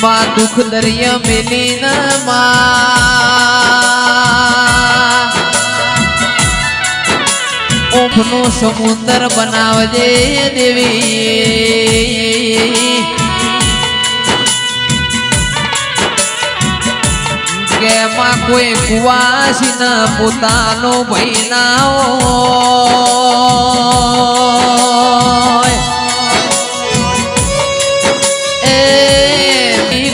માં દુઃખ દરિયા મેલી ન માં ઊંઘનો સમુદ્ર બનાવજે દેવી કે માં કોઈ કુવાસી ન પોતાનો ભઈ ના હોય એ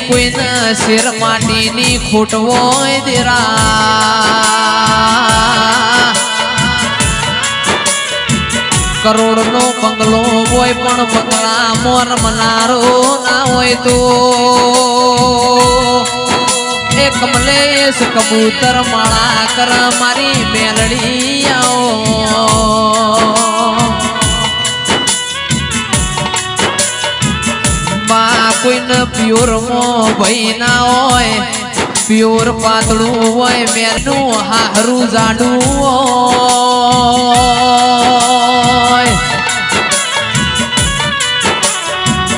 કોઈના શેર માટીની ખોટ હોય દેરા કરોડનો બંગલો હોય પણ બંગલા મોર મનારો ના હોય તો એ કમલેશ કબૂતર માળા કર મારી મેલડી આવો માં કોઈને પ્યોર મો ભઈ ના હોય પ્યોર પાતળું હોય મેનું હારું જાડું હોય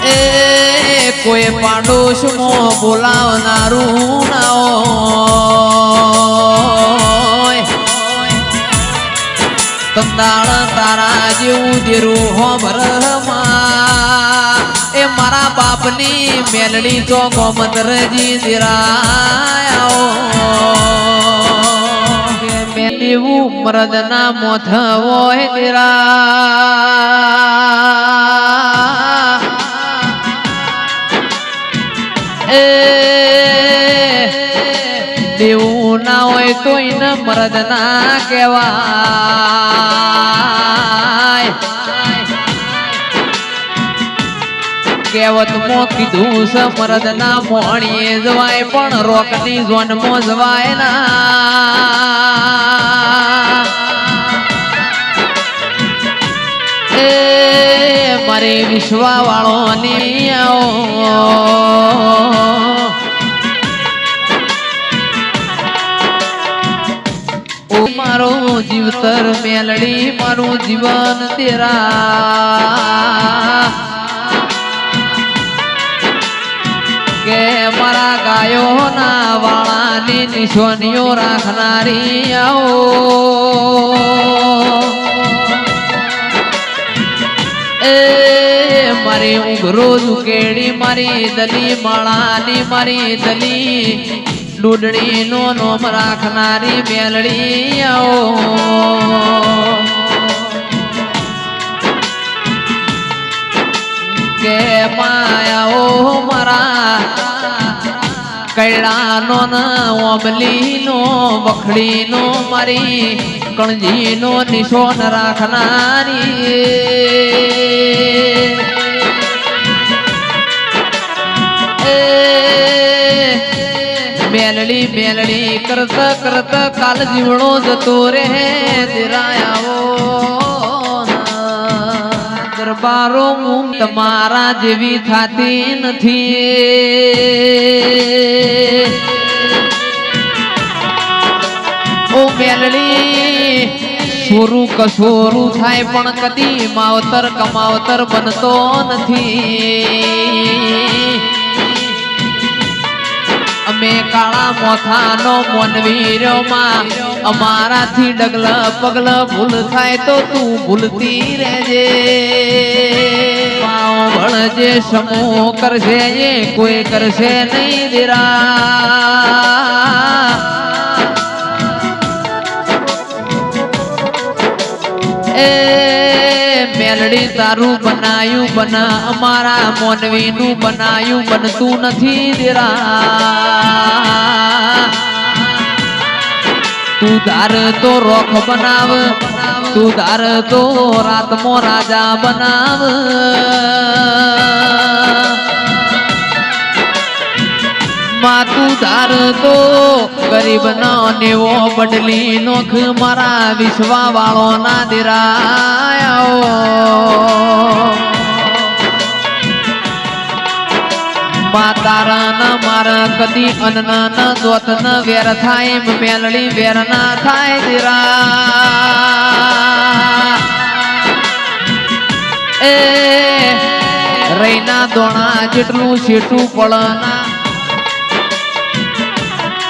એ કોઈ પાડોશમાં બોલાવનારું ના હોય તંદાળ તારા જેવું દેરું હો ભરમાં એ મારા બાપની મેલડી તો ગોમતરજી દેરાયો મેલીવું મરદના મોથ હોય દેરા એ દેવું ના હોય તો એને મરદ ના કહેવાય કહેવત મો કીધું છે મરદ ના મોણીએ જવાય પણ રોકની જોનમાં જવાય ના એ મારે વિશ્વા વાળો ની આવો મારો જીવતર મેલડી મારું જીવન તેરા કે મારા ગાયો ના વાળાની નિશાનીઓ રાખનારી આવો એ મારી ઊંઘરો ઝુકેડી મારી દલી માળાની મારી દલી ડૂડણી નો નોમ રાખનારી મેલડી આવો કે માયાઓ મારા કૈડાનો ન ઓમલીનો વખડીનો મારી કણજીનો નિશાન રાખનારી મેલડી મેલડી કરત કરત કાલ જીવણો જતો રે દેરાયાવો દરબારો હું તમારા જેવી થાતી નથી ઓ મેલડી સોરું કસોરું થાય પણ કદી માવતર કમાવતર બનતો નથી અમે કાળા મોથાનો મોનવીરો માં અમારાથી ડગલ પગલ ભૂલ થાય તો તું ભૂલતી રહેજે પાવ ભણજે સમૂહ કરશે એ કોઈ કરશે નહીં દેરા એ મેલડી તારું બનાયું બના અમારા મોનવીનું બનાયું બનતું નથી દેરા તું ધાર તો રોખ બનાવ તું ધાર તો રાતમો રાજા બનાવ માં તું ધાર તો ગરીબ નો નેવો બદલી નોખ મારા વિશ્વા વાળો ના દેરાયો માતારા ન મારા કદી અન્ન ન દોત ન વેર થાય મેલડી વેર ના થાય દેરા એ રૈના દોણા જેટલું શેઠું પડના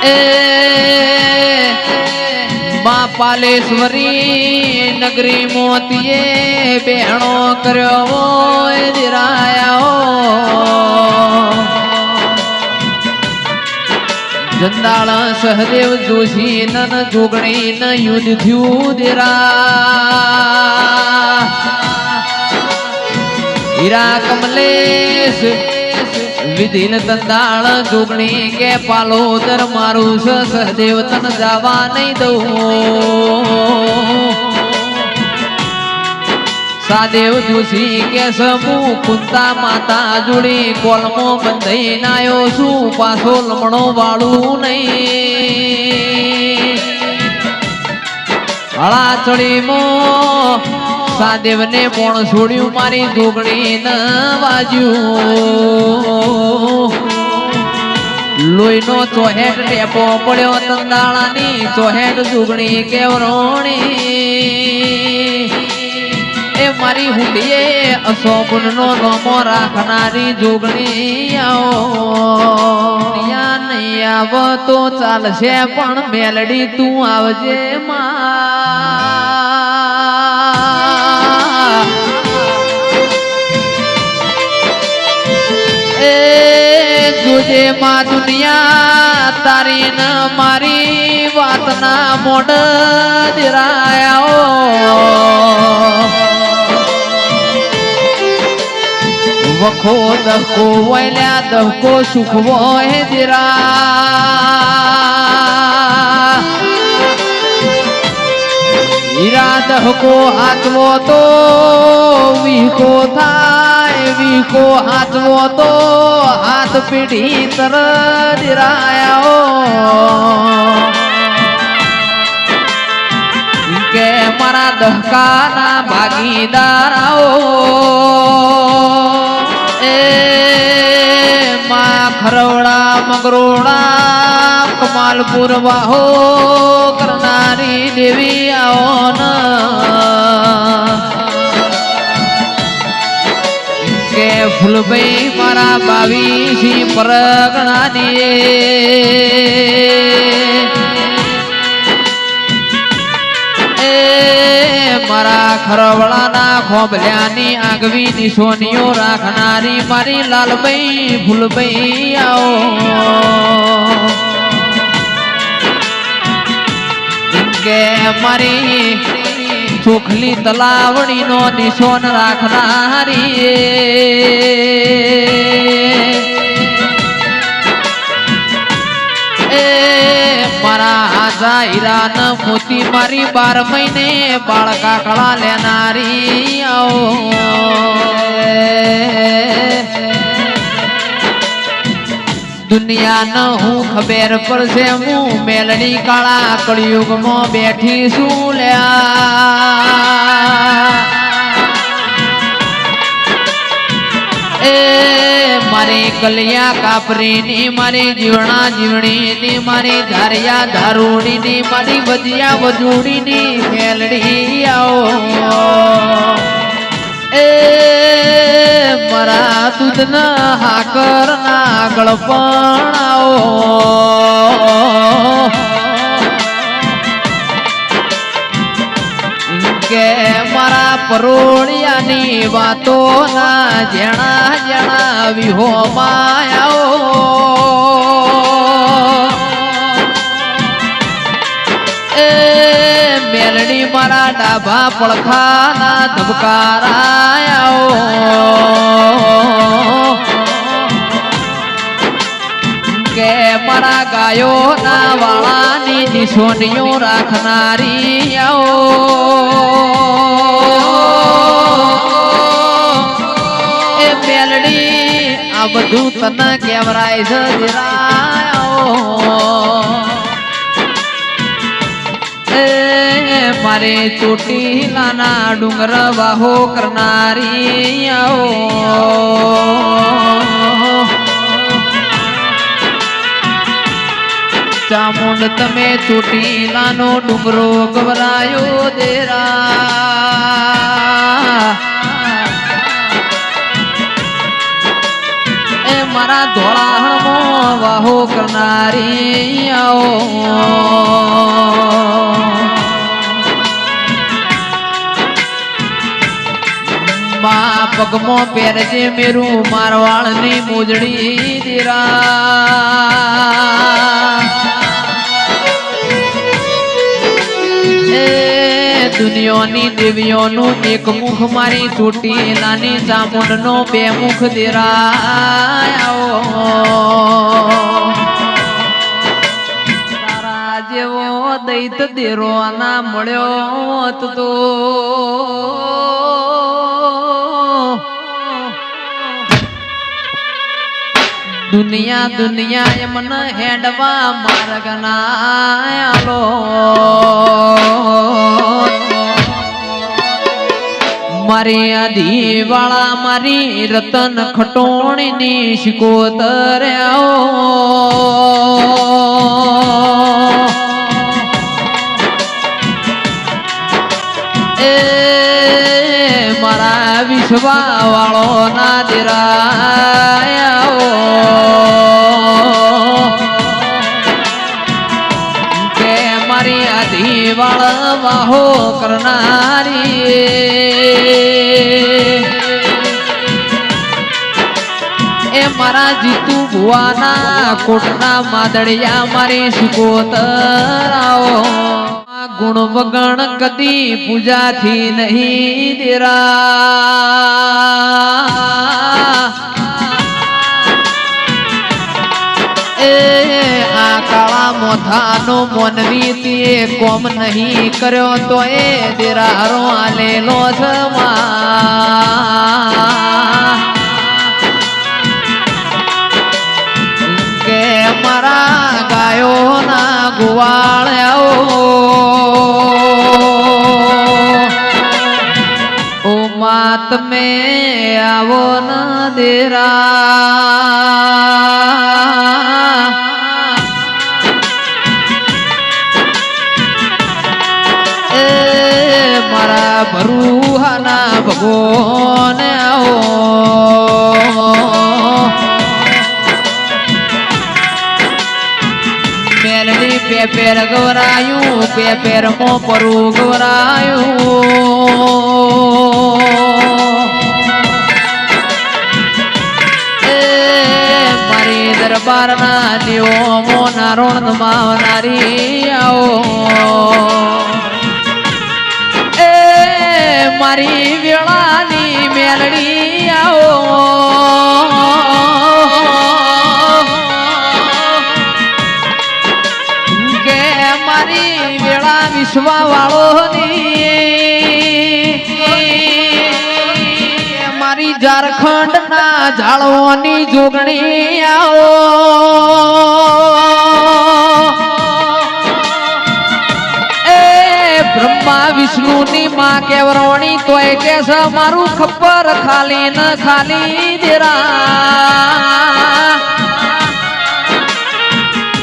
એ માં પાલેશ્વરી નગરી મોતીએ બેહણો કર્યો હોય દિરાયા જંદાળ સહદેવ જોશી નન જોગણી ન યુદ્ધ થયું દેરા હીરા કમલેશ વિધિન તંદાળ જોગણી કે પાલોદર મારું સહદેવ તન જાવા નહીં દઉં સાદેવ જોશી કે સમૂહ કુંતા માતા જોડી કોલમો બંધાઈ નાયો શું પાછો લમણો વાળું નહીં હળા ચડીમો સાદેવ ને પણ છોડ્યું મારી જોગણી ન વાજ્યું લોહીનો ચોહેટ ટેપો પડ્યો તંદાળાની ચોહેટ જોગણી કેવરોણી એ મારી હુંડીએ અશોકનો નોમો રાખનારી જોગણી આવો નહીં આવ તો ચાલશે પણ મેલડી તું આવજે માં એ જોજે માં દુનિયા તારી ન મારી વાતના મોઢ દિરાયા વખો દહકો વૈલ્યા દહકો સુખવો હે દિરા હીરા દહકો હાચવો તો વીકો થાય વીકો હાચવો તો હાથ પીઢી તર દિરાયા કે મારા દહકાના ભાગીદાર માં ખરવડા મગરોડા કમાલપુર વાહો કરનારી દેવી આવો કે ફૂલભાઈ મારા બાવીસી પરગણાની મારા ખરવડાના ખોબલ્યાની આગવી નિશોનીઓ રાખનારી મારી લાલભાઈ ફૂલભાઈ આવો કે મારી ચોખલી તલાવડીનો નિશોન રાખનારી મારા આજા હીરાન મોતી મારી 12 મહિને બાળ કાકડા લેનારી દુનિયા ન હું ખબર પડશે હું મેલડી કાળા કળિયુગમાં બેઠી છું લ્યા મારી કલિયા કાપરીની મારી જીવણા જીવણીની મારી ધારિયા ધારુડીની મારી વજિયા વજુડીની મેલડી આવો એ મારા દૂધના હાકરના ગળપણ આવો કે મારા પરોળિયાની વાતો ના જણા જણા વિહો માયાઓ એ મેલડી મારા ડાભા પડખાના ધબકારાયાઓ કે મારા ગાયો ના વાળાની નિશોનીઓ રાખનારી એ મેલડી આ બધું તને કેવરાય છે મારે ચોટીલાના ડુંગર વાહો કરનારી ચામુંડ તમે ચોટીલાનો ડુંગરો ગવરાયો દેરા એ મારા ધોળાહણમાં વાહો વાહો કરનારી આવો માં પગમો પહેરજે મેરું મારવાળની મોજડી દીરા દુનિયાની દેવીઓનું એક મુખ મારી ચોટીલાની ચામુંડનો બે મુખ દેરાયો તારા જેવો દૈત દેરો ના મળ્યો તો દુનિયા દુનિયા એમન હેડવા માર્ગ નાયાલો મારી આદિવાળા મારી રતન ખટોણીની શિકોતર એ મારા વિશ્વા વાળો ના દેરાયા કે મારી આદિવાળ વાહો કરનારી એ મારા જીતુ ભુવાના કોટના માદળિયા મારી શિકોતરાઓ ગુણ વગણ કદી પૂજાથી નહીં દેરા એ આ કાળા મોથાનો મોનવી તે કોમ નહીં કર્યો તો એ દેરારો આલેલો કે મારા ગાયો ના ગુવાળ ઓ માત મે આવો ન દેરા એ મારા ભરુહાના ભગવાન આવો મેલડી બે પેર ગવરાયું બે પેર મો પરું ગવરાયું મારી દરબાર ના નિયમો ના રોણ માવનારી આવો એ મારી વેળાની મેલડી આવો વિશ્વા વાળો મારી ઝારખંડ ના ઝાડવાની જોગણી આવો એ બ્રહ્મા વિષ્ણુ ની માં કેવરોણી તોય કે છે મારું ખબર ખાલી ન ખાલી દેરા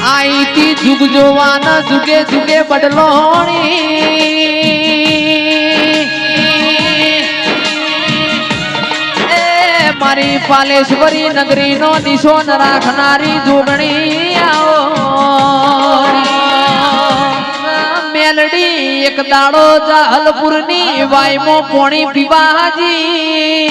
આઈતી જુગ જોવાના જુગે જુગે બદલોણી એ મારી પાલેશ્વરી નગરી નો દિશો ન રાખનારી જોગણી આવો મેલડી એક દાડો જાહલપુર ની વાયમો પોણી પીવાજી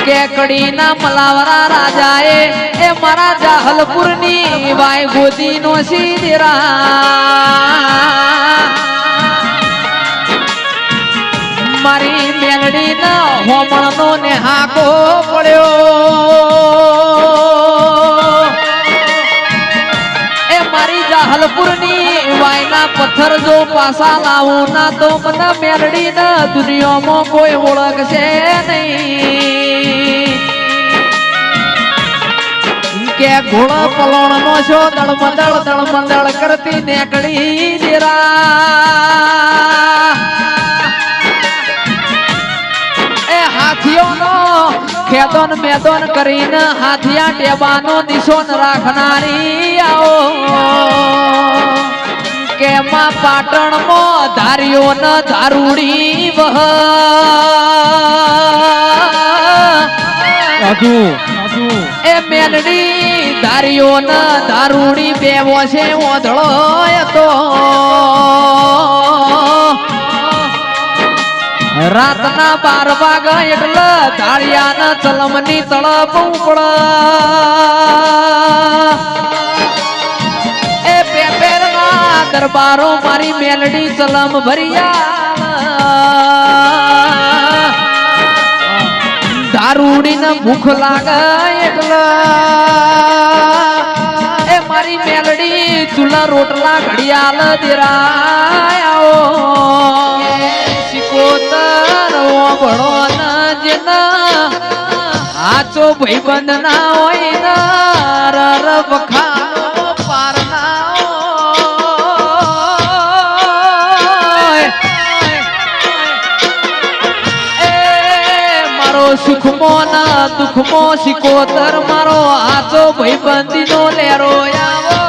કેકડી ના મલાવરા રાજાએ એ મારા જાહલપુર ની વાય ગોદી નો સીધરા મારી મેલડી ના હોમણ નો ને હાકો પડ્યો એ મારી જાહલપુર ની વાય ના પથ્થર જો પાસા લાવું ના તો મને મેલડી ના દુનિયામાં કોઈ ઓળખશે નહીં કે ઘોડો પલોણ નો છો દળમંડળ કરતી નેકડી દેરા એ હાથીઓ નો ખેદોન મેદોન કરીને હાથિયા ટેબાનો દિશો ન રાખનારી આવો કે માં પાટણ માં ધાર્યો ન ધારુડી વહ એ મેલડી દારીઓ ન દારૂડી બેવો છે ઓધળો હતો રાતના 12 વાગ્યા એટલે ધાળિયાના ચલમની તળપ ઉપડ એ પેપેરના દરબારો મારી મેલડી ચલમ ભરિયા દારૂડીને ભૂખ લાગે એટલે એ મારી મેલડી ચૂલા રોટલા ઘડિયાળ દેરાયો શિકોતર ઓબળો ન જેના આચો ભાઈબંધ ના હોય ના રર વખાનો પાર ના સુખમો ના દુખમો શિકોતર મારો આચો ભાઈબંધી નો લેરો આવો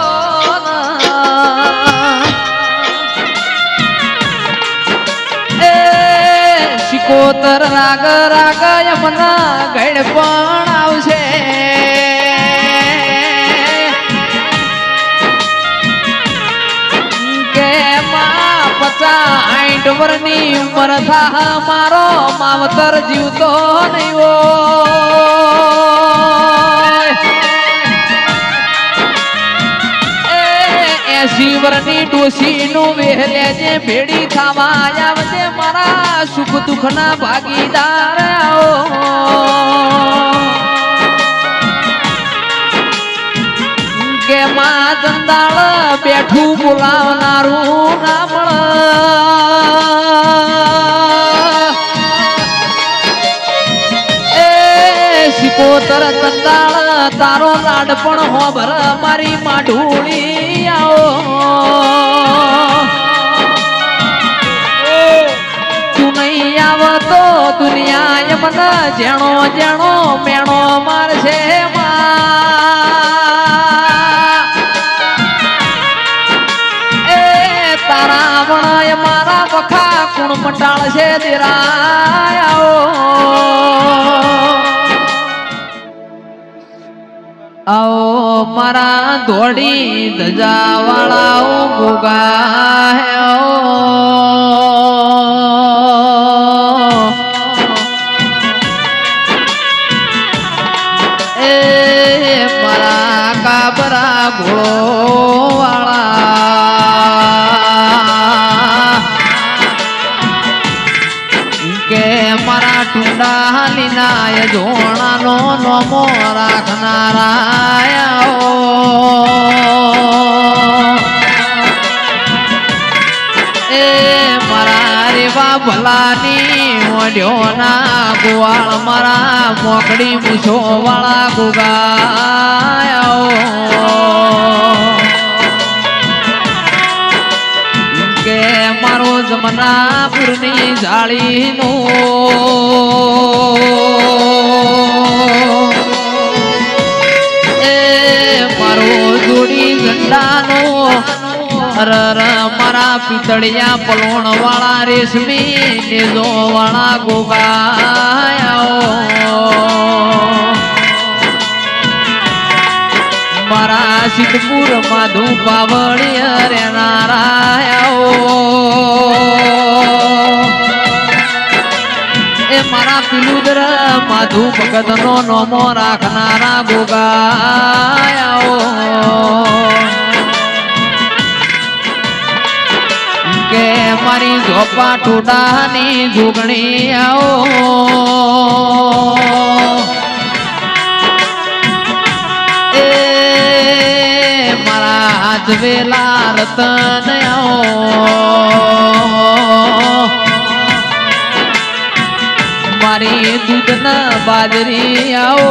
એ શિકોતર રાગ રાગ યમના ગળ પણ આવશે કે માં 50-60 વર્ષની ઉંમર થા મારો માવતર જીવતો નહીં હોય 80 વર્ષની ડોસી નું વહેલે જે ભેડી થવા આવજે મારા સુખ દુઃખ ના ભાગીદાર કે માં જંદાળ બેઠું બોલાવનારું ના મળે શિકોતર તંદાળ તારો લાડ પણ હોબર મારી માઢુળી આવો તું નહીં આવ તો દુનિયા મને જેણો જેણો મેણો મારશે તારા વણાય મારા વખા કુણ મંડાળ છે દેરાયો આવો મારા ધોળી ધજા વાળાઓ ગોગા એ મારા કાબરા ઘોડો વાળા કે મારા ટુંડા લીનાય જોણાનો નોમો રાખનારા એ મારા રેવા ભલાની ઓઢ્યોના ગોવાળ મારા મોકડી મૂછો વાળા ગોગાયો કે મારો જમનાપુરની જાળીનું એ મારો જોડી ઝંડાનો રર મારા પિતળિયા પલોણ વાળા રેશમી નેજો વાળા ગોગાયો મારા સિદ્ધપુર માધુ પાવળિય રેનારાયો એ મારા પિલુદર માધુ ભગત નો નોમો રાખનારા ગોગાયો કે મારી ઝોપા ટોડાની જોગણી આવો એ મારા આજવેલા રતન મારી દૂધના બાજરી આવો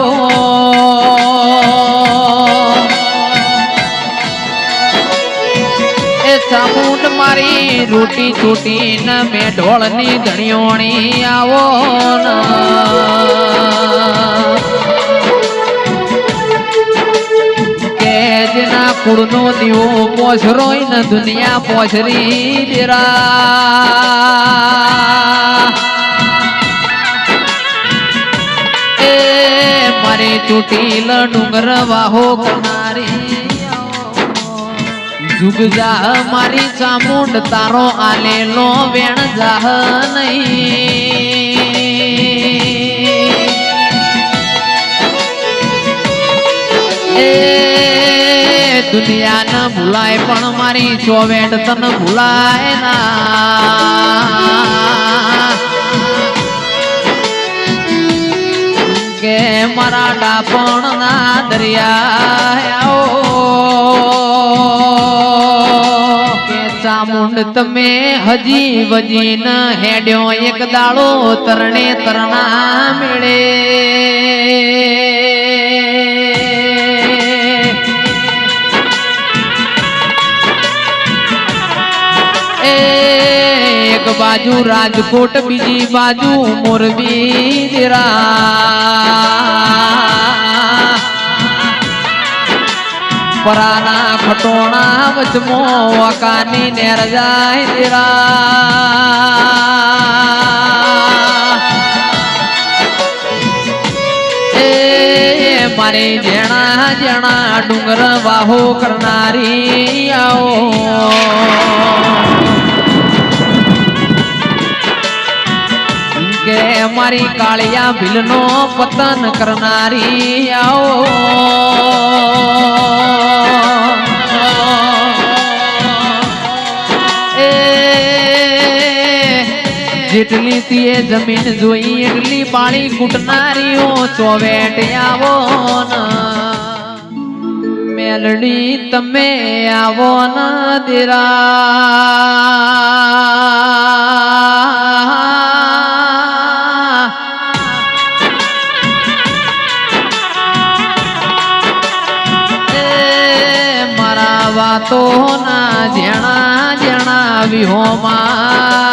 એ ચામુંડ મારી રોટી ચોટી ન મેં ઢોળની ધણિયોણી આવો કે જેના કુળનો દીવો પોછરોય ન દુનિયા પોછરી દેરા મારી ચૂટીલ ડુંગર વાહો કરનારી જુગ જા મારી ચામુંડ તારો આલેલો વેણ જાહ નહીં એ દુનિયા ન ભૂલાય પણ મારી ચોવેટ તન ભૂલાય ના કે મારા ડાપણ ના દરિયા કે ચામુંડ તમે હજી વજી ન હેડ્યો એક દાડો તરણે તરણા મેળે એક બાજુ રાજકોટ બીજી બાજુ મોરબી દેરા પરાના ખટોણા વચમો વાકાની નેર જાય દેરા એ મારે જેણા જેણા ડુંગર વાહો કરનારી આવો કે મારી કાળિયા ભીલનો પતન કરનારી આવો એ જેટલી તીએ જમીન જોઈ એટલી પાણી કૂટનારીઓ ચોવેટ આવો ન મેલડી તમે આવો ન દેરા વાતો ના જેણા જેણા વિહોમાં